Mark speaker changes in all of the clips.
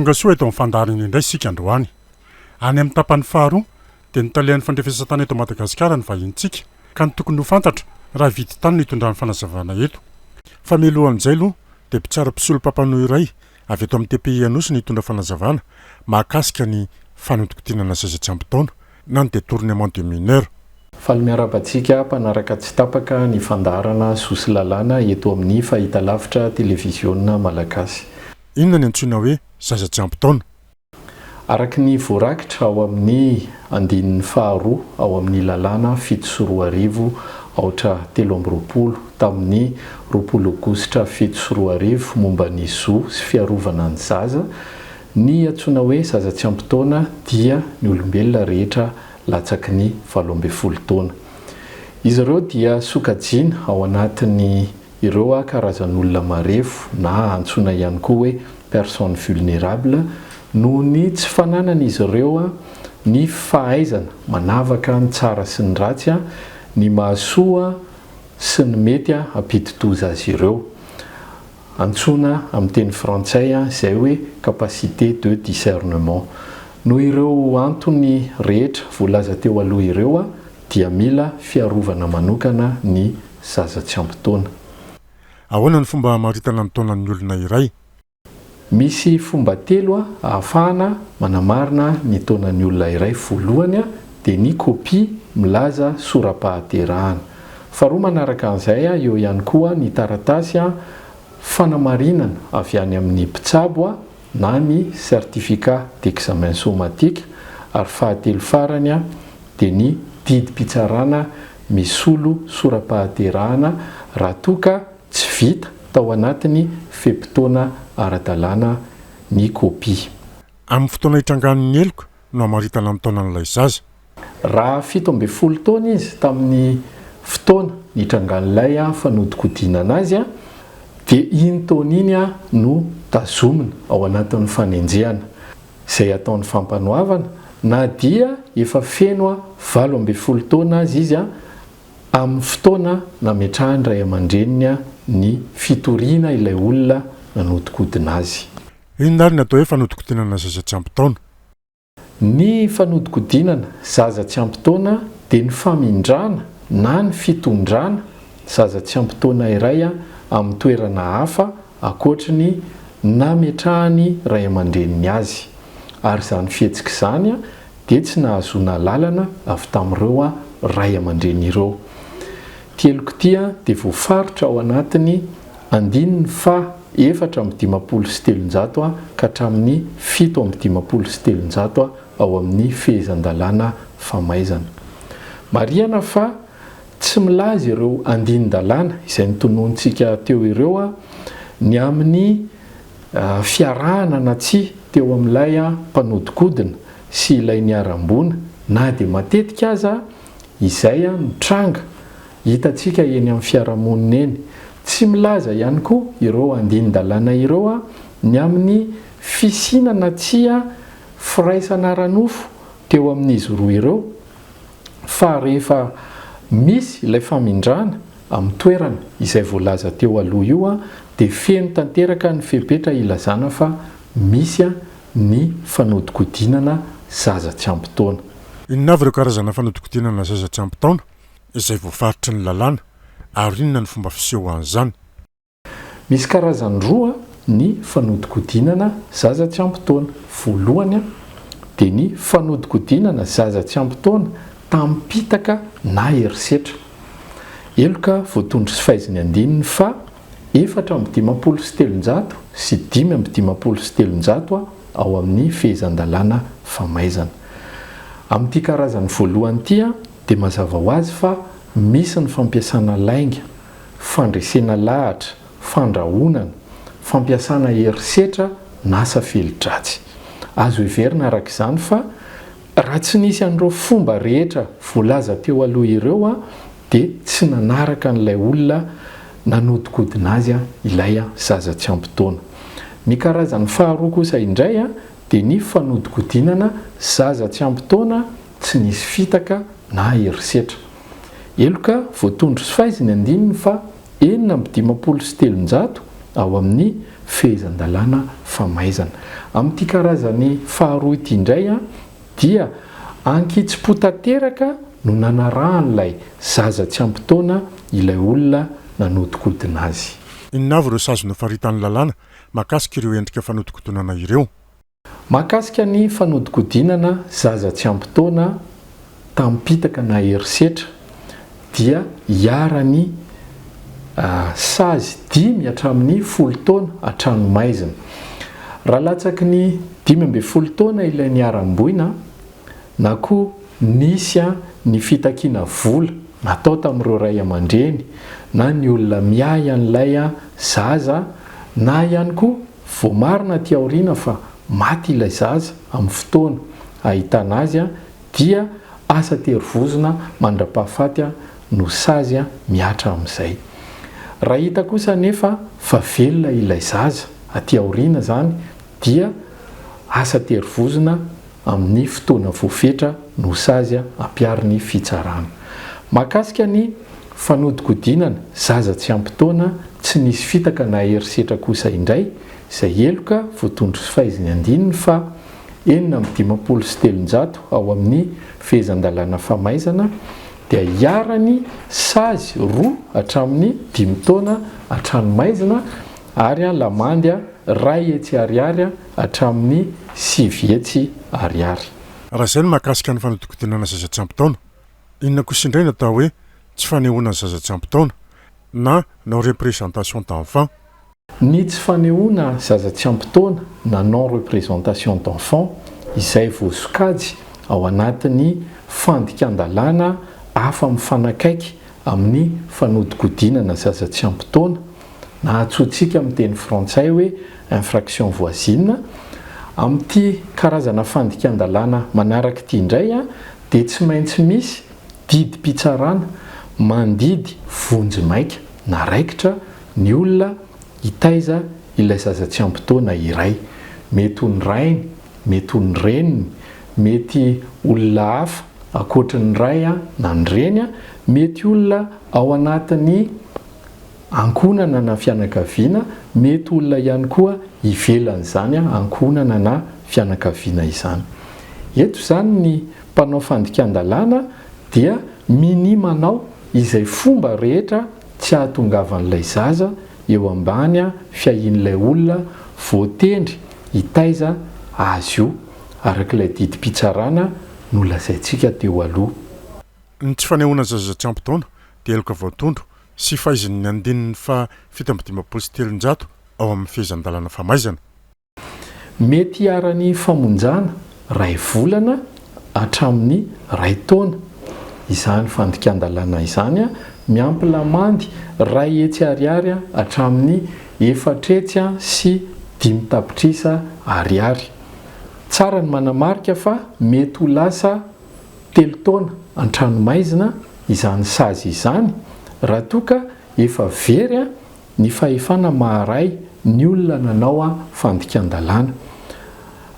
Speaker 1: tonga soa eto amin'ny fandaharana indray sika androany. Any amin'ny tapany faharoa dia nitalian'ny fandrefesatany eto Madagasikara ny vahintsika ka ny tokony ho fantatra raha vity tany ny itondrany fanazavana eto. Fa mialohan'izay aloha dia mpitsara mpisolo pampanohy iray avy eto amin'ny TPI Anosy ny itondra fanazavana mahakasika ny fanodikotinana zaza-tsampitaona na ny détournement de mineur.
Speaker 2: Faly miarabantsika mpanaraka tsy tapaka ny fandaharana sosy lalàna eto amin'ny fahitalavitra televiziona malagasy.
Speaker 1: Inona ny antsoina hoe zaza-tsampitaona?
Speaker 2: Araky ny voarakitra ao amin'ny andinin'ny faharoa ao amin'ny lalàna 7 aotra 3 tamin'ny 20 aogositra 7 momba ny zo sy fiarovana ny zaza, ny antsoina hoe zaza-tsampitaona dia ny olombelona rehetra latsaky ny 12 taona. Izy ireo dia sokajiana ao anatin'ny ireo karazan'olona marefo na antsoina ihany koa hoe personne vulnérable noho ny tsy fananan'izy ireo ny fahaizana manavaka ny tsara sy ny ratsy, ny mahasoa sy ny mety ampidi-doza azy ireo. Antsoina amin'ny teny frantsay izay hoe capacité de discernement. Noho ireo antony rehetra voalaza teo aloha ireo dia mila fiarovana manokana ny zaza-tsampitaona.
Speaker 1: Ahoana ny fomba maritana ny taonan'ny olona iray?
Speaker 2: Misy fomba telo ahafahana manamarina ny taonan'ny olona iray. Voalohany dia ny kopia milaza sora-pahaterahana. Faharoa manaraka an'izay eo ihany koa ny taratasy fanamarinana avy any amin'ny mpitsabo na ny certificat d'examen somatique, ary fahatelo farany dia ny didim-pitsarana misolo sora-pahaterahana raha toa tsy vita tao anatin'ny fepitaona ara-dalàna ny kopia.
Speaker 1: Amin'ny fotoana hitrangan'ny eloko no hamaritana amin'ny taonan'ilay zaza.
Speaker 2: Raha 17 taona izy tamin'ny fotoana nitrangan'ilay fanodikodiana azy dia iny taona iny no tazomina ao anatin'ny fanenjehana izay ataon'ny fampanohavana, na dia efa feno 18 taona azy izy amin'ny fotoana nametrahany ray aman-dreniny ny fitoriana ilay olona nanodikodina azy.
Speaker 1: Inona ary ny atao hoe fanodikodinana zaza-tsampitaona?
Speaker 2: Ny fanodikodinana zaza-tsampitaona dia ny famindrana na ny fitondrana zaza-tsampitaona iray amin'ny toerana hafa ankoatra ny nametrahany ray aman-dreniny azy, ary izany fihetsika izany dia tsy nahazoana lalana avy tamin'ireo ray aman-dreny ireo. Tieloko tia dia voafaritra ao anatiny 4,7 ka hatramin'ny 7,7 ao amin'ny fehezan-dalàna famaizana. Marihana fa tsy milaza ireo andinin-dalàna izay nitonontsika teo ireo ny amin'ny fiarahana na tsy teo amin'ilay mpanodikodina sy ilay niarambona, na dia matetika aza izay mitranga hitantsika eny amin'ny fiarahamonina eny. Tsy milaza ihany koa ireo andinin-dalàna ireo ny amin'ny fisinana tsy firaisana ara-nofo teo amin'izy roa ireo, fa rehefa misy ilay famindrana amin'ny toerana izay voalaza teo aloha io dia feno tanteraka ny fepetra ilazana fa misy ny fanodikodinana zaza-tsampitaona.
Speaker 1: Inona avy ireo karazana fanodikodinana zaza-tsampitaona izay voafaritry ny lalàna, ary inona ny fomba fiseho an'izany?
Speaker 2: Misy karazany roa ny fanodikodinana zaza-tsampitaona. Voalohany dia ny fanodikodinana zaza-tsampitaona tampitaka na herisetra. Eloka voatondro sy fahaizany andininy fa 4,7 sy 5,7 ao amin'ny fehezan-dalàna famaizana. Amin'ity karazany voalohany ity dia mazava ho azy fa misy ny fampiasana lainga, fandresena lahatra, fandrahonana, fampiasana herisetra na safeli-dratsy. Azo heverina araka izany fa raha tsy nisy an'ireo fomba rehetra voalaza teo aloha ireo dia tsy nanaraka n'ilay olona nanodikodina azy ilay zaza-tsampitaona. Ny karazany faharoa kosa indray dia ny fanodikodinana zaza-tsampitaona tsy nisy fitaka na herisetra. Eloka voatondro sy fahaizany andininy fa 4,7 ao amin'ny fehezan-dalàna famaizana. Amin'ity karazany faharoa ity indray dia ankitsim-potateraka no nanarahan'ilay zaza tsy ampy-taona ilay olona nanodikodina azy.
Speaker 1: Inona avy ireo sazy nofaritan'ny lalàna mahakasika ireo endrika fanodikodinana ireo?
Speaker 2: Mahakasika ny fanodikodinana zaza tsy ampy-taona tampitaka na herisetra dia hiarany sazy 5 hatramin'ny 10 taona hatranomaizina. Raha latsaky ny 15 taona ilay niaram-boina na koa nisy ny fitakiana vola natao tamin'ireo ray aman-dreny na ny olona miay an'ilay zaza na ihany koa voamarina aty aoriana fa maty ilay zaza amin'ny fotoana ahitana azy dia asa terivozona mandra-pahafaty no sazy miatra amin'izay. Raha hita kosa nefa fa velona ilay zaza aty aoriana zany dia asa terivozona amin'ny fotoana voafetra no sazy ampiary ny fitsarana. Mahakasika ny fanodikodinana zaza tsy ampy-taona tsy nisy fitaka na herisetra kosa indray izay eloka voatondro sy fahaiziny andininy fa 457 ao amin'ny fehezan-dalàna famaizana dia hiarany sazy 2 hatramin'ny 5 taona hatranomaizina ary lamandy ray hetsy ariary hatramin'ny 7 hetsy ariary.
Speaker 1: Raha izay no mahakasika ny fanodikodinana zaza tsy ampy-taona, inona kosa indray natao hoe tsy fanehoana zaza tsy ampy-taona na non représentation d'enfant?
Speaker 2: Ny tsy fanehoana zaza tsy ampy-taona na non représentation d'enfant izay voasokajy ao anatin'ny fandikan-dalàna hafa mifanakaiky amin'ny fanodikodinana zaza tsy ampy-taona na antsointsika amin'ny teny frantsay hoe infraction voisine. Amin'ity karazana fandikan-dalàna manaraka ity indray dia tsy maintsy misy didim-pitsarana mandidy vonjy maika na raikitra ny olona hitaiza ilay zaza tsy ampy-taona iray. Mety ho ny rainy, mety ho ny reniny, mety olona hafa akoatrin'ny ray na ny reny, mety olona ao anatin'ny ankonana na fianakaviana, mety olona ihany koa ivelan'izany ankonana na fianakaviana izany. Eto izany ny mpanao fandikan-dalàna dia minimanao izay fomba rehetra tsy ahatongavan'ilay zaza eo ambany fiahin'ilay olona voatendry hitaiza azy io arak'ilay didim-pitsarana no lazaintsika teo aloha.
Speaker 1: Ny tsy fanehoana zaza tsy ampy-taona dia eloka voatondro sy fahaiziny andininy fa 727 ao amin'ny fehezan-dalàna famaizana.
Speaker 2: Mety hiarany famonjana 2 volana hatramin'ny 2 taona izany fandikan-dalàna izany miampy lamandy 2 hetsy ariary hatramin'ny 4 hetsy sy 5 tapitrisa ariary. Tsara ny manamarika fa mety ho lasa 3 taona an-tranomaizina izany sazy izany raha toa ka efa very ny fahefana maharay ny olona nanao fandikan-dalàna.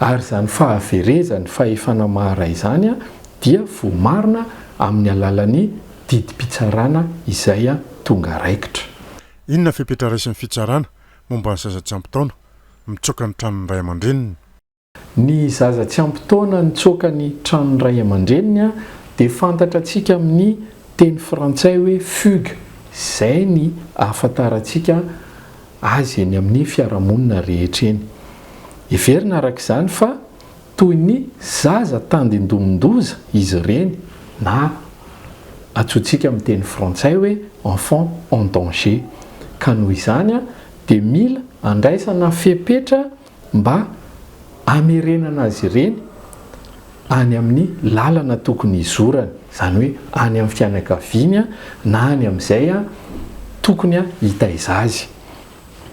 Speaker 2: Ary izany fahaverezany fahefana maharay izany dia voamarina amin'ny alalan'ny didim-pitsarana izay tonga raikitra.
Speaker 1: Inona fepetra raisin'ny fitsarana momba ny zaza tsy ampy-taona mitsoaka ny tranon'ny ray aman-dreniny?
Speaker 2: Ny zaza tsy ampy-taona nitsoaka ny tranon'ny ray aman-dreniny dia fantatra antsika amin'ny teny frantsay hoe fugue. Izay ny ahafantarantsika azy eny amin'ny fiarahamonina rehetra eny. Heverina arak'izany fa toy ny zaza tandindomindoza izy ireny na antsointsika amin'ny teny frantsay hoe enfant en danger. Ka noho izany dia mila andraisana fepetra mba hamerenana azy ireny any amin'ny lalana tokony izorany, izany hoe any amin'ny fianakaviany na any amin'izay tokony hitaiza azy.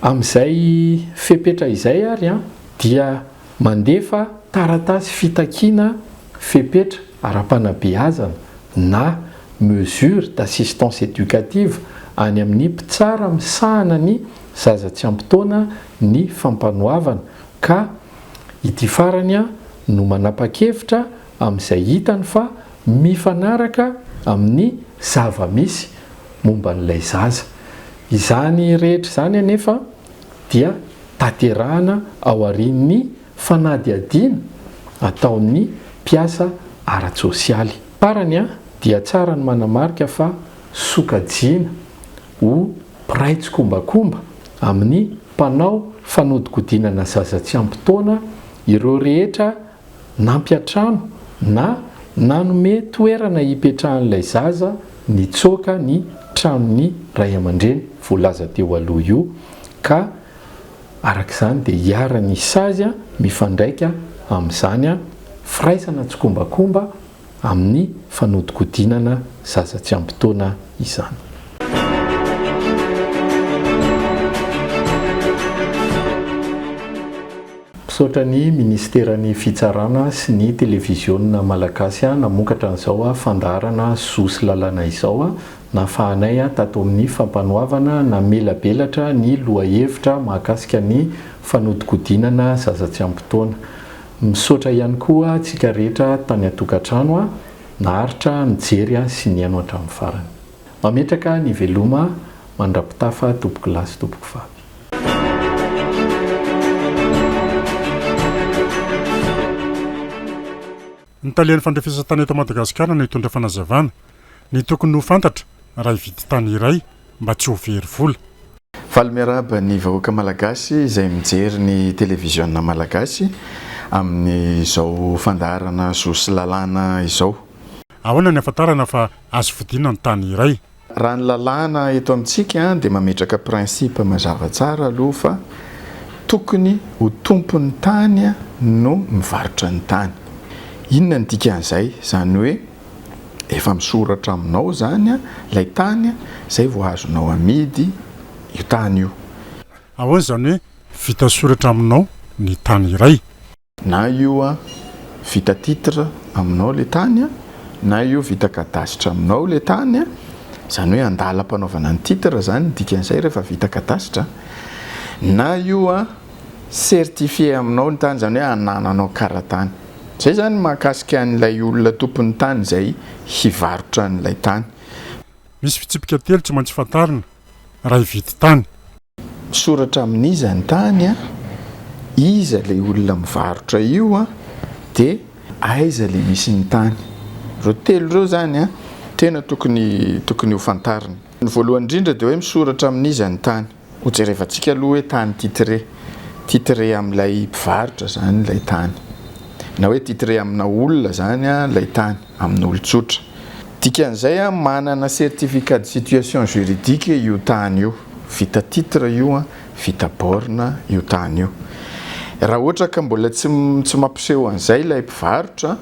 Speaker 2: Amin'izay fepetra izay ary dia mandefa taratasy fitakiana fepetra ara-panabeazana na mesure d'assistance éducative any amin'ny mpitsara misahana ny zaza tsy ampy-taona ny fampanoavana. Ka ity farany no manapa-kevitra amin'izay hitany fa mifanaraka amin'ny zava-misy momba n'ilay zaza. Izany rehetra izany anefa dia taterahana ao arin'ny fanadiadiana ataon'ny mpiasa ara-tsosialy. Parany dia tsara ny manamarika fa sokajiana ho piraitsy kombakomba amin'ny mpanao fanodikodinana zaza tsy ampy-taona ireo rehetra nampiatrano na nanome toerana hipetrahan'ilay zaza nitsoaka ny tranony ray aman-dreny voalaza teo aloha io ka arak'izany dia hiara-ny sazy mifandraika amin'izany firaisana tsy kombakomba amin'ny fanodikodinana zaza tsy ampy-taona izany. Misaotra ny ministeran'ny fitsarana sy ny televiziona malagasy namokatra an'izao fandaharana zosy lalàna izao nafahanay tato amin'ny fampanoavana na melabelatra ny lohahevitra mahakasika ny fanodikodinana zaza tsy ampy-taona. Misaotra ihany koa tsika rehetra tany atokantrano naharitra nijery sy niaino hatramin'ny farany. Mametraka ny veloma mandrapitafa tompoko lahy sy tompoko vavy.
Speaker 1: Ny talian'ny fandrefesatany eto Madagasikara no hitondra fanazavana ny tokony ho fantatra raha hividy tany iray mba tsy ho very vola.
Speaker 3: Valmiaraba ny vahoaka malagasy izay mijery ny televiziona malagasy amin'izao fandaharana zosy lalàna izao.
Speaker 1: Ahoana ny ahafantarana fa azo vidiana ny tany iray?
Speaker 3: Raha ny lalàna eto amintsika dia mametraka prinsipa mazava tsara aloha fa tokony ho tompon'ny tany no mivarotra ny tany. Inona ny dikan'izay? Zany hoe efa misoratra aminao zany ilay tany izay vao azonao amidy io tany io.
Speaker 1: Ahoana izany hoe vita soratra aminao ny tany iray?
Speaker 3: Na io vita titre aminao le tany na io vita kadasitra aminao le tany, zany hoe andalam-panaovana ny titre zany dikan'izay rehefa vita kadasitra. Na io certifié aminao ny tany, zany hoe anananao karatany. Zay zany mahakasika an'ilay olona tompon'ny tany izay hivarotra an'ilay tany.
Speaker 1: Misy fitsipika telo tsy maintsy fantarina raha hividy tany.
Speaker 3: Misoratra amin'iza ny tany, iza ilay olona mivarotra io dia aiza ilay misy ny tany. Ireo telo ireo zany tena tokony ho fantarina. Ny voalohany indrindra dia hoe misoratra amin'iza ny tany. Ho jerevantsika aloha hoe tany titré amin'ilay mpivarotra zany ilay tany. Na hoe titré amina olona zany ilay tany, amin'ny olon-tsotra. Dikan'izay manana certificat de situation juridique io tany io. Vita titre io, vita borne io tany io. Raha ohatra ka mbola tsy mampiseho an'izay ilay mpivarotra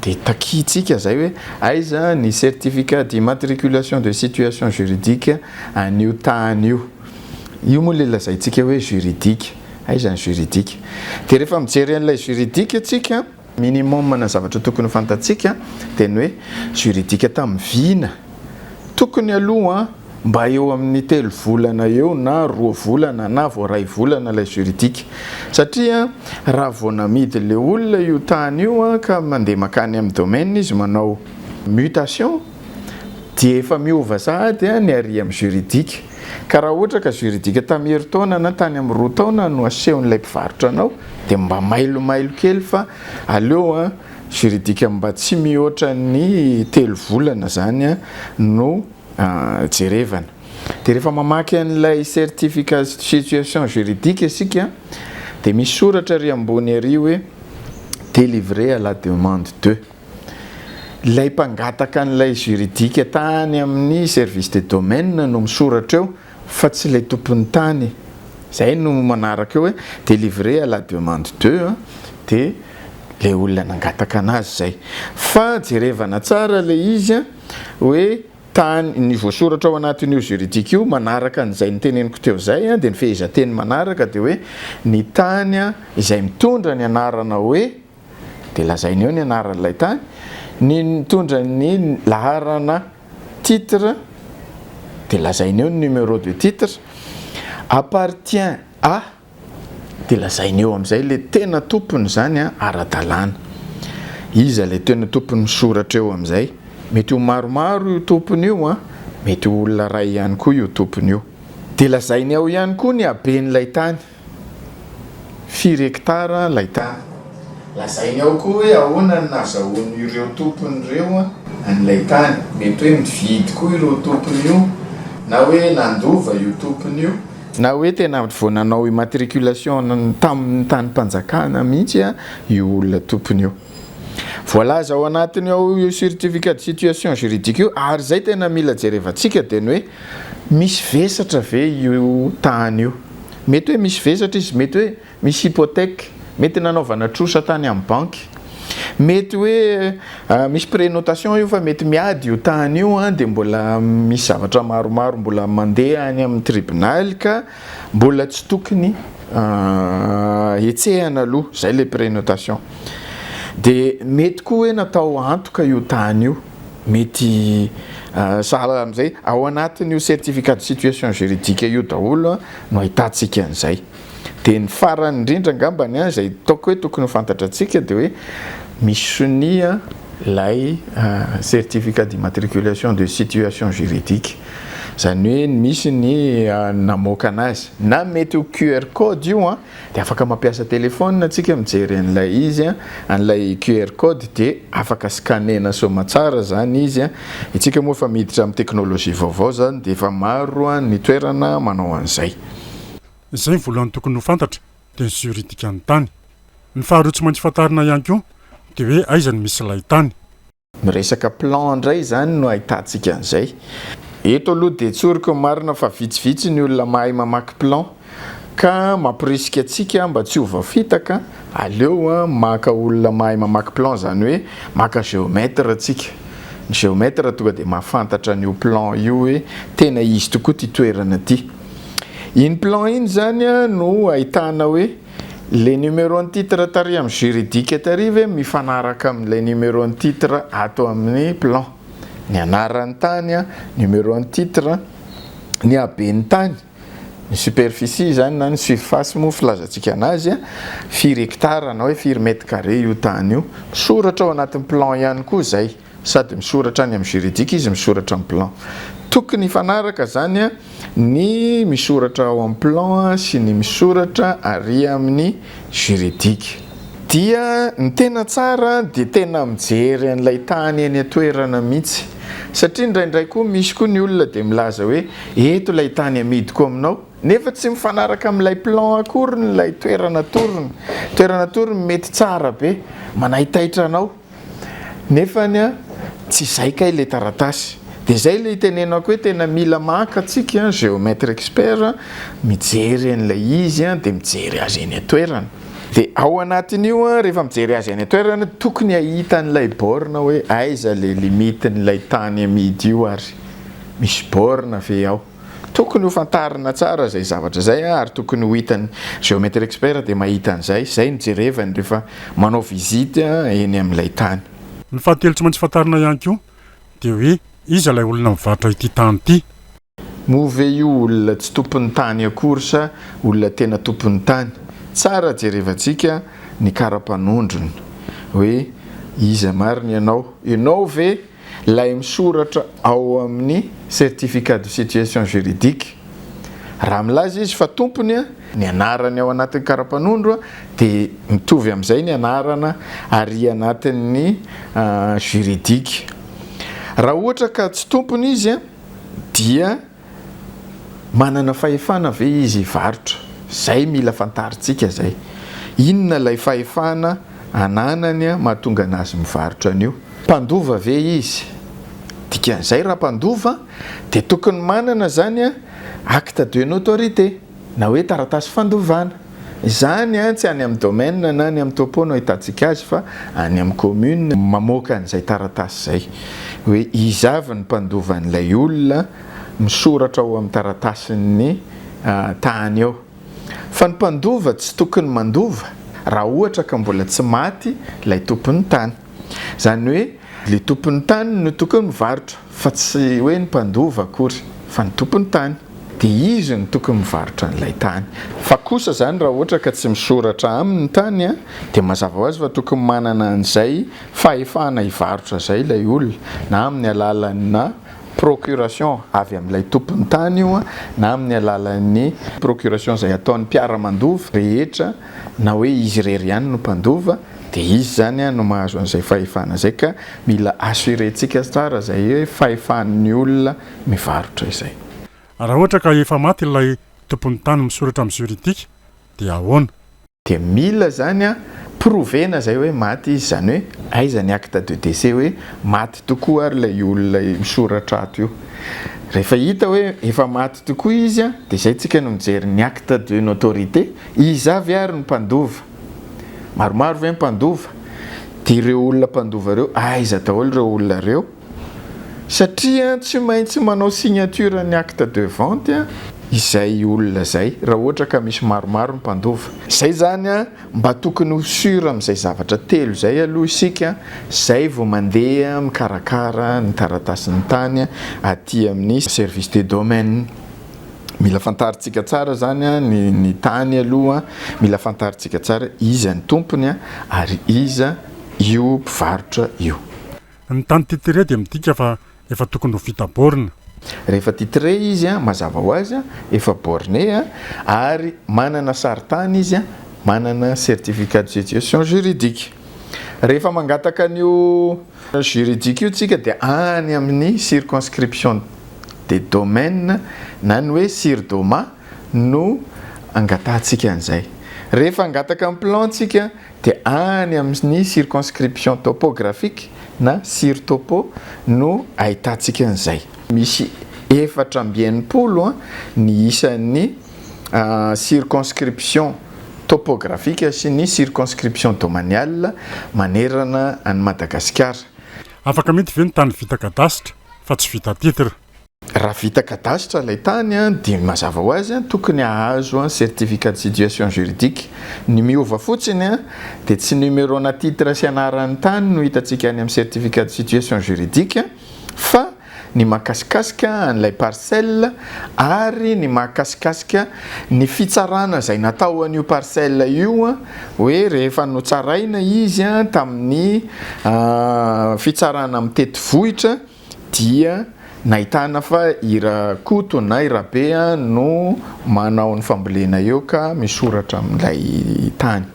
Speaker 3: dia takitsika zay hoe aiza ny certificat d'immatriculation de situation juridique an'io tany io. Io moa le lazaintsika hoe juridique. Aiza ny juridique? Dia rehefa mijery an'ilay juridique atsika, minimum na zavatra tokony fantatsika dia ny hoe juridique tamin'ny vina. Tokony aloha mba eo amin'ny 3 volana eo na 2 volana na vao 2 volana ilay juridique. Satria raha vao namidy le olona io tany io ka mandeha makany amin'ny domaine izy manao mutation dia efa miova sahady ny ary amin'ny juridique. Ka raha ohatra ka juridique tamin'ny herintaona na tany amin'ny 2 taona no asehon'ilay mpivarotra anao dia mba mailomailo kely fa aleo juridique mba tsy mihoatra ny 3 volana zany no jerevana. Dia rehefa mamaky an'ilay certificat de situation juridique isika dia misy soratra ary ambony ary hoe délivré à la demande de. Ilay mpangataka an'ilay juridique tany amin'ny service de domaine no misoratra eo fa tsy ilay tompon'ny tany. Zay no manaraka eo hoe délivré à la demande de dia ilay olona nangataka anazy zay. Fa jerevana tsara ilay izy hoe tany ny voasoratra ao anatin'io juridique io manaraka an'izay niteneniko teo zay dia ny fehezanteny manaraka dia hoe ny tany izay mitondra ny anarana hoe dia lazaina eo ny anaran'ilay tany, ny mitondra ny laharana titre dia lazaina eo ny numéro de titre, appartient à dia lazaina eo amin'izay le tena tompony zany ara-dalàna. Iza le tena tompony misoratra eo amin'izay? Mety ho maromaro io tompony io mety ho olona ray ihany koa io tompony io. Dia lazainy ao ihany koa ny haben'ilay tany. 5 hektara lay tany. Lazainy ao koa hoe ahoana ny nazahoany ireo tompony ireo an'ilay tany. Mety hoe mividy koa ireo tompony io, na hoe nandova io tompony io, na hoe tena vao nanao immatriculation tamin'ny tany mpanjakana mihitsy io olona tompony io. Voalaza ao anatiny ao io certificat de situation juridique io, ary zay tena mila jerevantsika dia ny hoe misy vesatra ve io tany io. Mety hoe misy vesatra izy, mety hoe misy hypothèque, mety nanaovana trosa tany amin'ny banky, mety hoe misy prénotation io fa mety miady io tany io dia mbola misy zavatra maromaro mbola mandeha any amin'ny tribunal ka mbola tsy tokony etsehana aloha, zay le prénotation. Dia mety koa hoe natao antoka io tany io, mety sahala amin'izay ao anatin'io certificat de situation juridique io daholo no ahitantsika an'izay. Dia ny farany indrindra angambany izay taoko hoe tokony ho fantatra antsika dia hoe misy sonia lay certificat d'immatriculation de situation juridique, zany hoe misy ny namoaka anazy, na mety ho QR code io dia afaka mampiasa telefônina antsika mijery an'ilay izy an'ilay QR code dia afaka scanena somatsara zany izy itsika moa fa miditra amin'ny teknôlôjia vaovao zany dia efa maro ny toerana manao an'izay.
Speaker 1: Izay voalohany tokony ho fantatra dia ny juridika ny tany. Ny faharoa tsy maintsy fantarina ihany koa dia hoe aiza ny misy ilay tany.
Speaker 3: Miresaka plan indray zany no ahitantsika an'izay. Eto aloha dia tsoriko marina fa vitsivitsy ny olona mahay mamaky plan ka mampirisika antsika mba tsy ho voafitaka, aleo maka olona mahay mamaky plan, zany hoe maka géomètre antsika. Ny géomètre tonga dia mahafantatra an'io plan io hoe tena izy tokoa ty toerana ty. Iny plan iny zany no ahitana hoe le numéro ny titre tary amin'ny juridique tary ve mifanaraka amin'ilay numéro ny titre ato amin'ny plan. Ny anaran'ny tany, numéro ny titre, ny haben'ny tany, ny superficie zany na ny surface moa filazantsika anazy 4 hektara na hoe 4 mètre carré io tany io. Misoratra ao anatin'ny plan ihany koa zay, sady misoratra any amin'ny juridique izy misoratra amin'ny plan. Tokony ifanaraka zany ny misoratra ao amin'ny plan sy ny misoratra ary amin'ny juridique. Dia ny tena tsara dia tena mijery an'ilay tany eny atoerana mihitsy, satria indraindray koa misy koa ny olona dia milaza hoe eto ilay tany amidiko aminao, nefa tsy mifanaraka amin'ilay plan akory n'ilay toerana torony. Toerana torony mety tsara be manahitaitra anao, nefany tsy zay kay ilay taratasy. Dia zay ilay itenenako hoe tena mila maka antsika géomètre expert mijery an'ilay izy dia mijery azy eny atoerana. Dia ao anatin'io rehefa mijery azy eny atoerana tokony ahita n'ilay borne hoe aiza le limite n'ilay tany amidy io ary misy borne ve ao. Tokony ho fantarina tsara zay zavatra zay ary tokony ho hitan'ny géomètre expert dia mahita an'izay, zay ny jerevany rehefa manao visite eny amin'ilay tany.
Speaker 1: Ny fahatelo tsy maintsy fantarina ihany koa dia hoe iza ilay olona mivarotra ity tany ity.
Speaker 3: Move io olona tsy tompon'ny tany akory sa olona tena tompon'ny tany. Tsara jerevantsika ny karapanondrony hoe iza mariny ianao ve lay misoratra ao amin'ny certificat de situation juridique. Raha milaza izy fa tompony ny anarany ao anatin'ny karapanondro dia mitovy amin'izay ny anarana ary anatin'ny juridique. Raha ohatra ka tsy tompony izy dia manana fahefana ve izy hivarotra. Zay mila fantaritsika zay. Inona lay fahefana ananany mahatonga anazy mivarotra an'io. Mpandova ve izy? Dikan'izay raha mpandova dia tokony manana zany acte de notoriété na hoe taratasy fandovana. Zany tsy any amin'ny domaine na any amin'ny topo no ahitantsika azy fa any amin'ny commune mamoaka an'izay taratasy zay. Hoe izavy ny mpandovan'ilay olona misoratra ao amin'ny taratasin'ny tany ao. Fa ny mpandova tsy tokony mandova raha ohatra ka mbola tsy maty ilay tompon'ny tany. Zany hoe ilay tompon'ny tany no tokony mivarotra fa tsy hoe ny mpandova akory fa ny tompon'ny tany. Dia izy no tokony mivarotra an'ilay tany. Fa kosa zany raha ohatra ka tsy misoratra amin'ny tany dia mazava ho azy fa tokony manana an'izay fahefana hivarotra zay ilay olona na amin'ny alalana procuration avy amin'ilay tompony tany io na amin'ny alalan'ny procuration izay ataon'ny mpiara-mandova rehetra na hoe izy rery ihany no mpandova dia izy zany no mahazo an'izay fahefana izay ka mila assurentsika tsara izay hoe fahefan'ny olona mivarotra izay.
Speaker 1: Raha ohatra ka efa maty ilay tompony tany misoratra amin'ny juridique dia ahoana?
Speaker 3: Dia mila zany provena zay hoe maty izy, zany hoe aiza ny acte de décès hoe maty tokoa ary ilay olona misoratra ato io. Rehefa hita hoe efa maty tokoa izy dia izay tsika no mijery ny acte de notoriété, izy avy ary ny mpandova. Maromaro ve mpandova? Dia ireo olona mpandova ireo aiza daholo ireo olona ireo? Satria tsy maintsy manao signature ny acte de vente izay olona zay raha ohatra ka misy maromaro mpandova. Zay zany mba tokony ho sura amin'izay zavatra telo zay aloha isika zay vao mandeha mikarakara ny taratasy ny tany aty amin'ny service des domaines. Mila fantaritsika tsara zany ny tany aloha, mila fantaritsika tsara iza ny tompony ary iza io mpivarotra io.
Speaker 1: Ny tany titré dia midika fa efa tokony ho vita borne.
Speaker 3: Rehefa titré izy mazava ho azy efa borné ary manana saritany izy manana certificat de situation juridique. Rehefa mangataka an'io juridique io tsika dia any amin'ny circonscription des domaines na ny hoe sirdoma no angatatsika an'izay. Rehefa angataka amin'ny plan tsika dia any amin'ny circonscription topographique na sirtopo no ahitantsika an'izay. Misy 480 ny isan'ny circonscription topographique sy ny circonscription domaniale manerana an'i Madagasikara.
Speaker 1: Afaka mety ve ny tany vita kadastra fa tsy vita titre?
Speaker 3: Raha vita kadastra ilay tany dia mazava ho azy tokony ahazo certificat de situation juridique. Ny miova fotsiny dia tsy numéro-na titre sy anaran'ny tany no hitantsika any amin'ny certificat de situation juridique fa ny mahakasikasika an'ilay parcelle ary ny mahakasikasika ny fitsarana izay natao an'io parcelle io hoe rehefa notsaraina izy tamin'ny fitsarana amin'ny teti-vohitra dia nahitana fa irakoto na irabe no manao ny fambolena eo ka misoratra amin'ilay tany.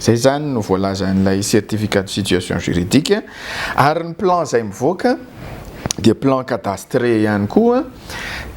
Speaker 3: Zay zany no voalaza an'ilay certificat de situation juridique. Ary ny plan izay mivoaka dia plan cadastré ihany koa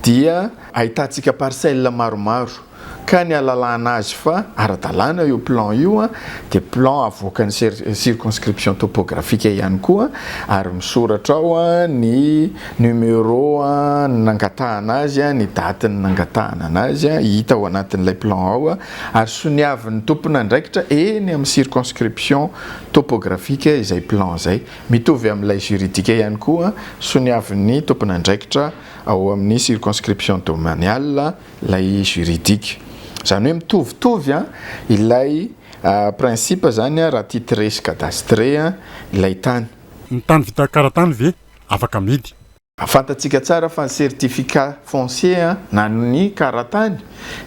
Speaker 3: dia ahitantsika parcelle maromaro ka ny alalana azy fa ara-dalàna io plan io dia plan avoakan'ny circonscription topographique ihany koa ary misoratra ao ny numéro nangatahana azy, ny daty nangatahana anazy hita ao anatin'ilay plan ao ary soniavin'ny tompona andraikitra eny amin'ny circonscription topographique izay plan izay. Mitovy amin'ilay juridique ihany koa soniavin'ny tompona andraikitra ao amin'ny circonscription domaniale ilay juridique. Zany hoe mitovitovy ilay principe zany raha titré sy cadastré ilay tany.
Speaker 1: Ny tany vita karatany ve afaka amidy?
Speaker 3: Fantatsika tsara fa ny certificat foncier na ny karatany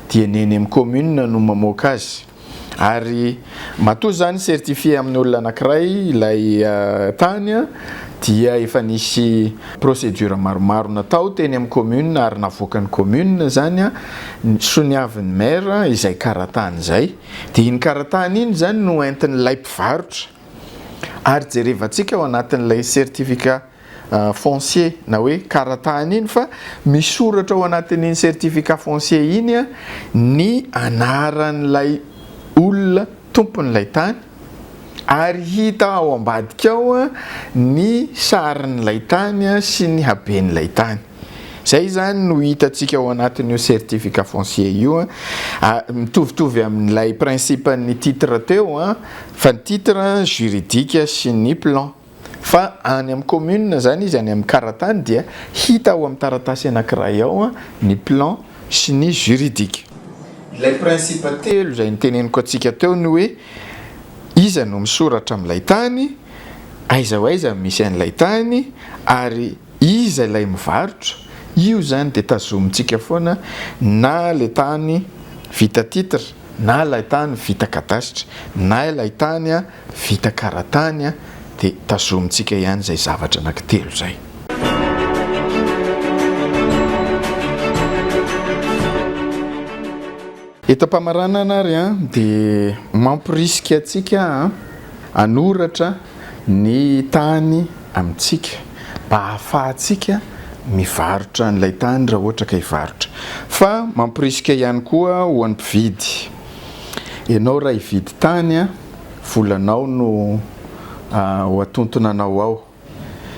Speaker 3: dia ny eny amin'ny commune no mamoaka azy. Ary matoa zany certifié amin'ny olona anankiray ilay tany dia efa nisy procédure maromaro natao teny amin'ny commune ary navoakan'ny commune zany soniavin'ny maire izay karatany izay. Dia iny karatany iny zany no entin'ilay mpivarotra ary jerevantsika ao anatin'ilay certificat foncier na hoe karatany iny fa misoratra ao anatin'iny certificat foncier iny ny anaran'ilay olona tompon'ilay tany ary hita ao ambadika ao ny sarin'ilay tany sy ny haben'ilay tany. Zay zany no hitantsika ao anatin'io certificat foncier io mitovitovy amin'ilay principe ny titre teo fa ny titre juridique sy ny plan. Fa any amin'ny commune zany izy any amin'ny karatany dia hita ao amin'ny taratasy anankiray ao ny plan sy ny juridique. Ilay principe telo izay niteneniko antsika teo ny hoe iza no misoratra amin'ilay tany, aiza ho aiza misy an'ilay tany ary iza ilay mivarotra. Io zany dia tazomintsika foana na ilay tany vita titre na ilay tany vita kadastra na ilay tany vita karatany dia tazomintsika ihany izay zavatra anankitelo izay. Etam-pamaranana ary dia mampirisika atsika anoratra ny tany amintsika mba hahafahantsika mivarotra n'ilay tany raha ohatra ka hivarotra. Fa mampirisika ihany koa ho an'ny mpividy. Ianao raha hividy tany volanao no ho atontonanao ao.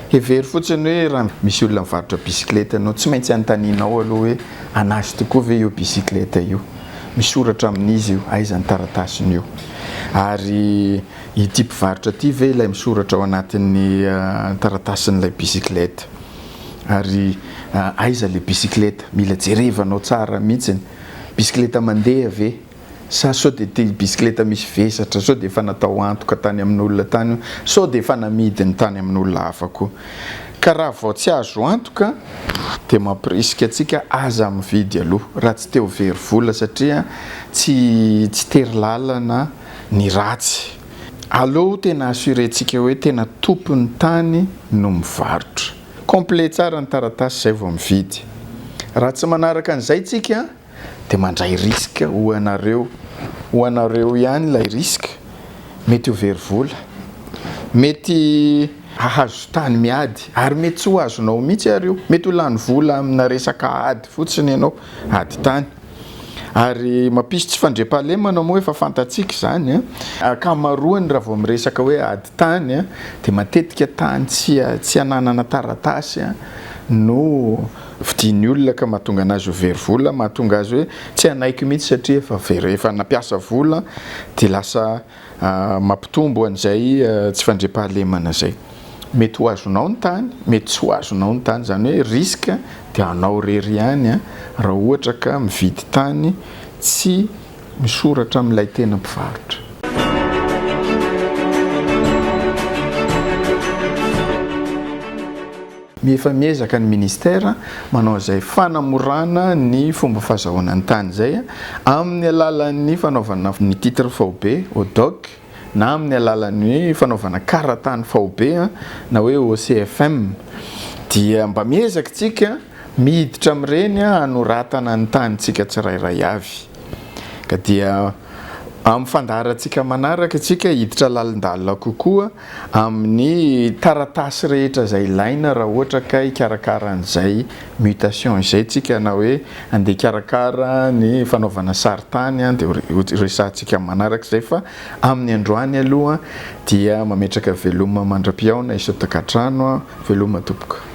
Speaker 3: Hevery fotsiny hoe raha misy olona mivarotra bisikileta anao tsy maintsy anontanianao aloha hoe anazy tokoa ve io bisikileta io. Misoratra amin'izy io, aiza ny taratasiny io. Ary ity mpivarotra ity ve ilay misoratra ao anatin'ny taratasin'ilay bisikileta. Ary aiza le bisikileta, mila jerevanao tsara mihitsiny. Bisikileta mandeha ve? Sa sao dia ty bisikileta misy vesatra, sao dia efa natao antoka tany amin'olona tany, sao dia efa namidiny tany amin'olona hafa koa. Ka raha vao tsy azo antoka dia mampirisika atsika aza mividy aloha raha tsy teo very vola satria tsy tery lalana ny ratsy. Aleo tena assurentsika hoe tena tompon'ny tany no mivarotra. Complet tsara ny taratasy izay vao mividy. Raha tsy manaraka an'izay tsika dia mandray risika ho anareo ihany ilay risika. Mety ho very vola, mety hahazo tany miady ary mety tsy ho azonao mihitsy ary io. Mety ho lany vola amina resaka ady fotsiny ianao, ady tany. Ary mampisy tsy fandriam-pahalemana moa efa fantatsika izany. Akamaroany raha vao miresaka hoe ady tany dia matetika tany tsy ananana taratasy no vidian'ny olona ka mahatonga anazy ho very vola, mahatonga azy hoe tsy anaiky mihitsy satria efa nampiasa vola dia lasa mampitombo an'izay tsy fandriam-pahalemana izay. Mety ho azonao ny tany, mety tsy ho azonao ny tany, izany hoe risika dia anao rery ihany raha ohatra ka mividy tany tsy misoratra amin'ilay tena mpivarotra. Efa miezaka ny ministera manao izay fanamorana ny fomba fahazahoana ny tany izay amin'ny alalan'ny fanaovana ny titre FAOB ODOC na amin'ny alalan'ny fanaovana karatany FAOB na hoe OCFM. Dia mba miezaka tsika miditra amin'ireny anoratana ny tanyntsika tsirairay avy. Ka dia amin'ny fandaharantsika manaraka tsika hiditra lalindalina kokoa amin'ny taratasy rehetra izay ilaina raha ohatra ka hikarakara an'izay mutation izay tsika na hoe andeha hikarakara ny fanaovana saritany dia resantsika manaraka izay. Fa amin'ny androany aloha dia mametraka veloma mandra-piaona isotaka trano, veloma tompoko.